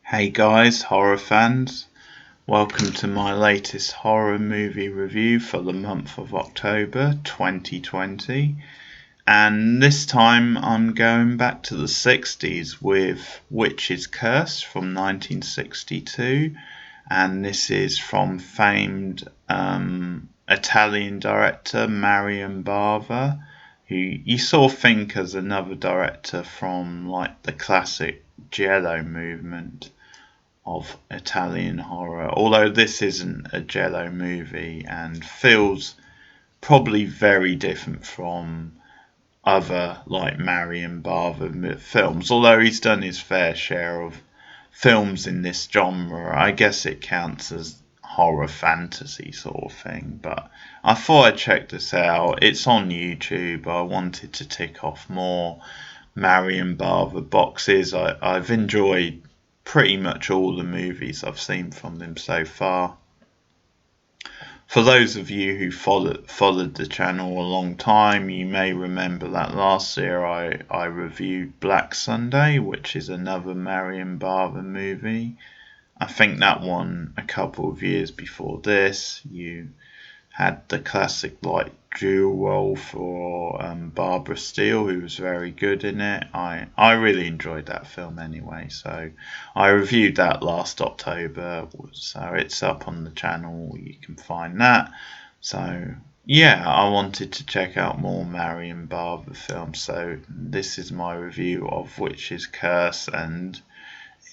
Hey guys, horror fans, welcome to my latest horror movie review for the month of October 2020. And this time I'm going back to the 60s with Witch's Curse from 1962. And this is from famed Italian director Marion Bava, who you sort of think as another director from like the classic Giallo movement of Italian horror, although this isn't a Giallo movie and feels probably very different from other like Marion Bava films. Although he's done his fair share of films in this genre, I guess it counts as horror fantasy sort of thing. But I thought I'd check this out. It's on YouTube. I wanted to tick off more Marion Bava boxes. I've enjoyed pretty much all the movies I've seen from them so far. For those of you who followed the channel a long time, you may remember that last year I reviewed Black Sunday, which is another Marion Bava movie. I think that one a couple of years before this. You had the classic like dual role for Barbara Steele, who was very good in it. I really enjoyed that film anyway, so I reviewed that last October, so it's up on the channel, you can find that. So yeah, I wanted to check out more Marion Bava films, so this is my review of Witch's Curse, and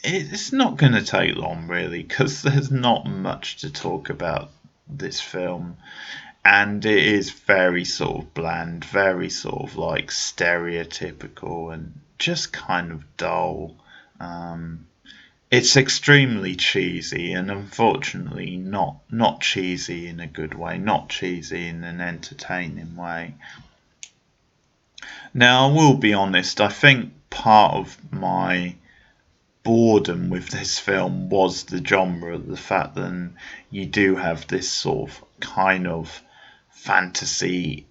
it's not going to take long really, because there's not much to talk about this film, and it is very sort of bland, very sort of like stereotypical and just kind of dull. It's extremely cheesy, and unfortunately not cheesy in a good way, not cheesy in an entertaining way. Now, I will be honest, I think part of my boredom with this film was the genre, the fact that you do have this sort of kind of fantasy.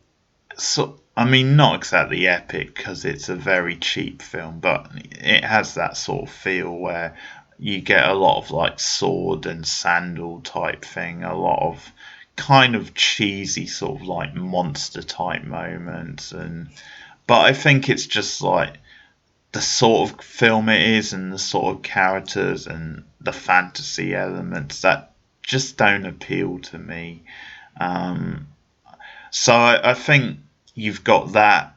So I mean, not exactly epic because it's a very cheap film, but it has that sort of feel where you get a lot of like sword and sandal type thing, a lot of kind of cheesy sort of like monster type moments, and but I think it's just like the sort of film it is and the sort of characters and the fantasy elements that just don't appeal to me. Um, so I think you've got that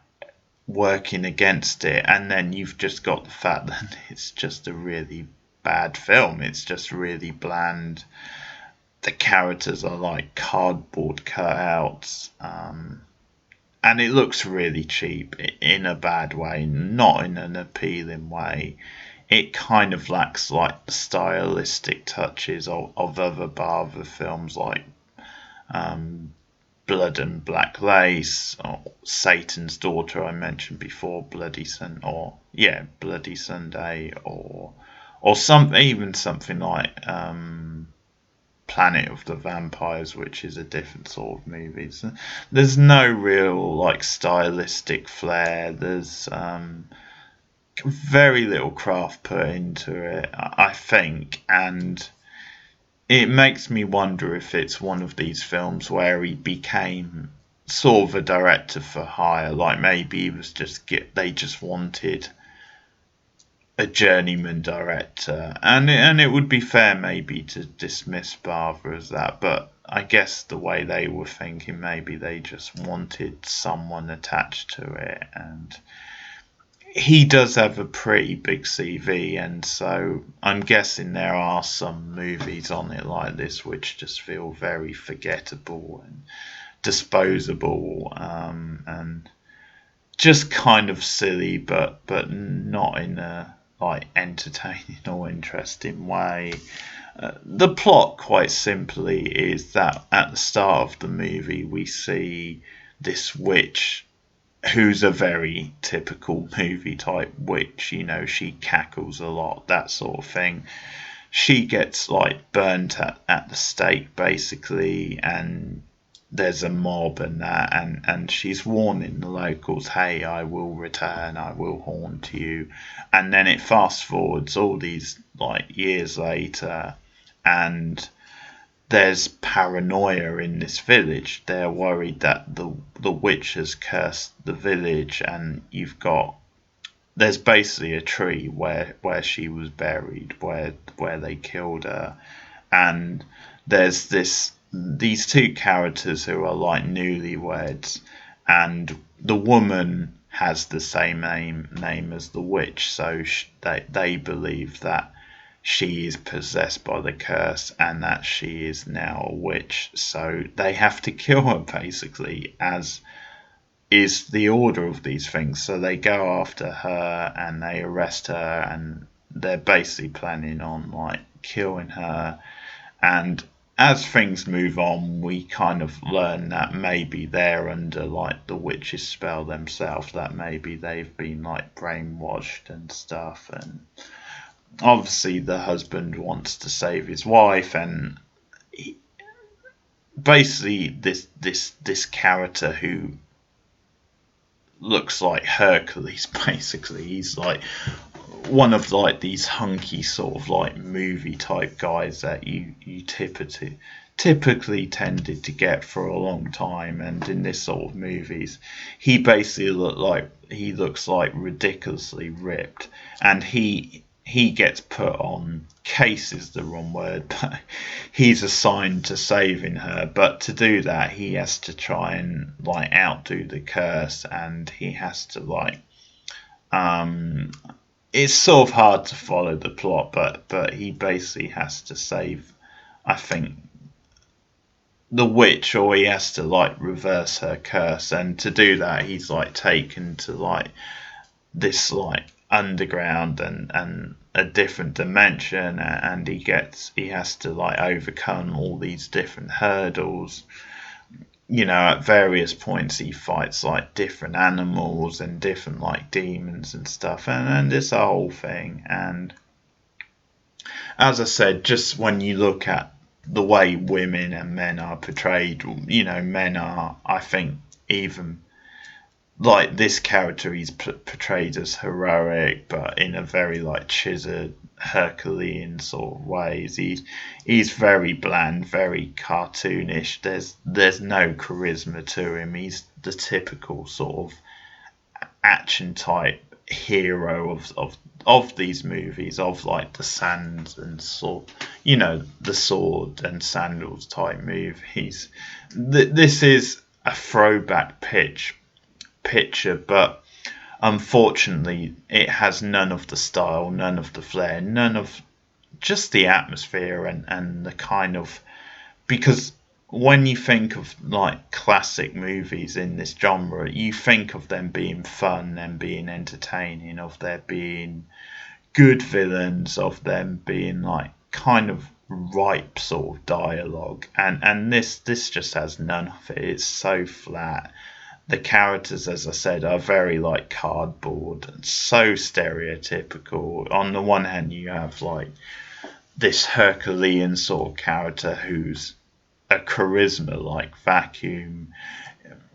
working against it, and then you've just got the fact that it's just a really bad film. It's just really bland. The characters are like cardboard cutouts. And it looks really cheap in a bad way, not in an appealing way. It kind of lacks like the stylistic touches of other Bava films like um, Blood and Black Lace, or Satan's Daughter I mentioned before, Bloody Sunday, or some even something like Planet of the Vampires, which is a different sort of movie. So there's no real like stylistic flair. There's very little craft put into it, I think, and it makes me wonder if it's one of these films where he became sort of a director for hire. Like maybe he was they just wanted a journeyman director, and it would be fair maybe to dismiss Bava as that, but I guess the way they were thinking, maybe they just wanted someone attached to it, and he does have a pretty big CV, and so I'm guessing there are some movies on it like this which just feel very forgettable and disposable, and just kind of silly, but not in a like entertaining or interesting way. The plot, quite simply, is that at the start of the movie we see this witch who's a very typical movie type witch. You know, she cackles a lot, that sort of thing. She gets like burnt at the stake basically, and there's a mob and that, and she's warning the locals, hey, I will return, I will haunt you. And then it fast forwards all these like years later, and there's paranoia in this village. They're worried that the witch has cursed the village, and there's basically a tree where she was buried, where they killed her, and there's these two characters who are like newlyweds, and the woman has the same name as the witch, so they believe that she is possessed by the curse and that she is now a witch, so they have to kill her basically, as is the order of these things. So they go after her and they arrest her, and they're basically planning on like killing her. And as things move on, we kind of learn that maybe they're under like the witch's spell themselves, that maybe they've been like brainwashed and stuff. And obviously the husband wants to save his wife, and basically this character who looks like Hercules, basically he's like one of like these hunky sort of like movie type guys that you typically tended to get for a long time, and in this sort of movies he basically looks like ridiculously ripped, and he gets put on, case is the wrong word, but he's assigned to saving her. But to do that, he has to try and like outdo the curse, and he has to like it's sort of hard to follow the plot, but he basically has to save, I think, the witch, or he has to like reverse her curse, and to do that he's like taken to like this like underground and a different dimension, and he has to like overcome all these different hurdles. At various points he fights like different animals and different like demons and stuff, and it's a whole thing. And as I said, just when you look at the way women and men are portrayed, men are, I think, even like this character, he's portrayed as heroic, but in a very like chiseled Herculean sort of ways. He's very bland, very cartoonish. There's no charisma to him. He's the typical sort of action type hero of these movies, of like the sands and sword, the sword and sandals type movies. This is a throwback picture, but unfortunately it has none of the style, none of the flair, none of just the atmosphere and the kind of, because when you think of like classic movies in this genre, you think of them being fun and being entertaining, of there being good villains, of them being like kind of ripe sort of dialogue, and this just has none of it. It's so flat. The characters, as I said, are very like cardboard and so stereotypical. On the one hand, you have like this Herculean sort of character who's a charisma like vacuum.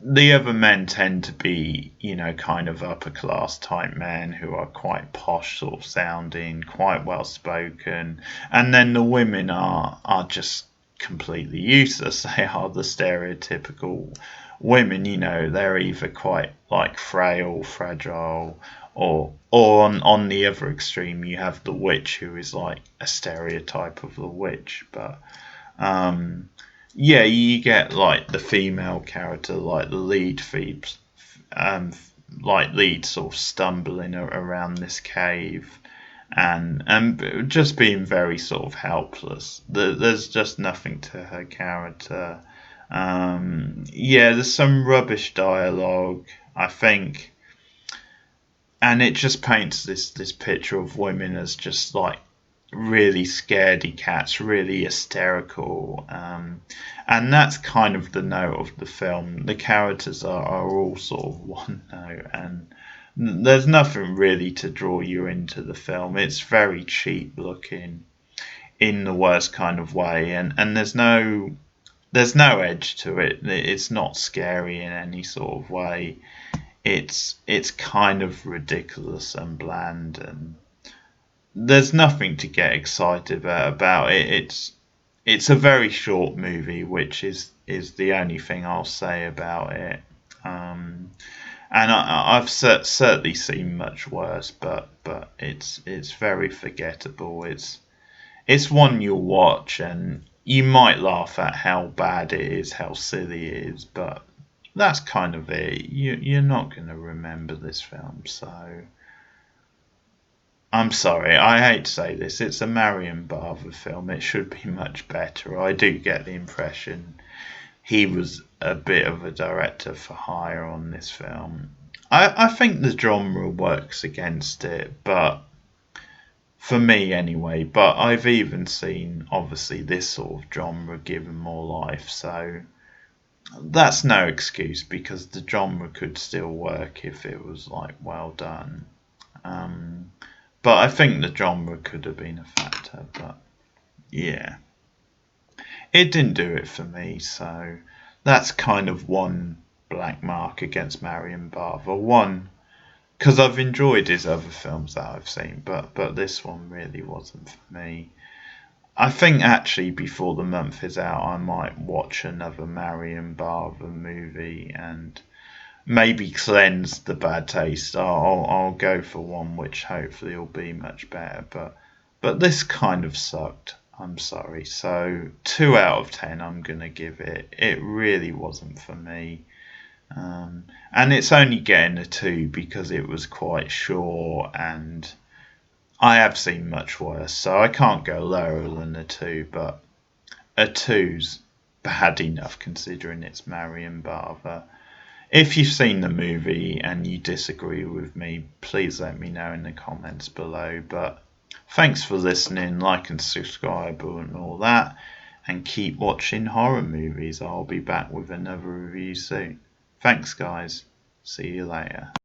The other men tend to be, kind of upper class type men who are quite posh sort of sounding, quite well spoken. And then the women are just completely useless. They are the stereotypical women, they're either quite like frail, fragile, or on the other extreme you have the witch, who is like a stereotype of the witch. But yeah, you get like the female character, like the lead lead sort of stumbling around this cave, and just being very sort of helpless. There's just nothing to her character. Yeah, there's some rubbish dialogue, I think, and it just paints this picture of women as just like really scaredy cats, really hysterical, and that's kind of the note of the film. The characters are all sort of one note, and there's nothing really to draw you into the film. It's very cheap looking in the worst kind of way, and there's no edge to it. It's not scary in any sort of way. It's kind of ridiculous and bland, and there's nothing to get excited about it. It's a very short movie, which is the only thing I'll say about it. Um, and I've certainly seen much worse, but it's very forgettable. It's one you'll watch and you might laugh at how bad it is, how silly it is, but that's kind of it. You're not going to remember this film, so I'm sorry. I hate to say this. It's a Marion Barber film. It should be much better. I do get the impression he was a bit of a director for hire on this film. I think the genre works against it, but for me anyway. But I've even seen obviously this sort of genre given more life, so that's no excuse because the genre could still work if it was like well done. Um, but I think the genre could have been a factor, but yeah, it didn't do it for me, so that's kind of one black mark against Marion Barber. One, because I've enjoyed his other films that I've seen, but this one really wasn't for me. I think actually before the month is out, I might watch another Marion Barber movie and maybe cleanse the bad taste. I'll go for one which hopefully will be much better, but this kind of sucked. I'm sorry. So 2 out of 10, I'm gonna give it. It really wasn't for me. And it's only getting a 2 because it was quite short and I have seen much worse, so I can't go lower than a 2, but a two's bad enough considering it's Marion Barber. If you've seen the movie and you disagree with me, please let me know in the comments below. But thanks for listening, like and subscribe and all that, and keep watching horror movies. I'll be back with another review soon. Thanks, guys. See you later.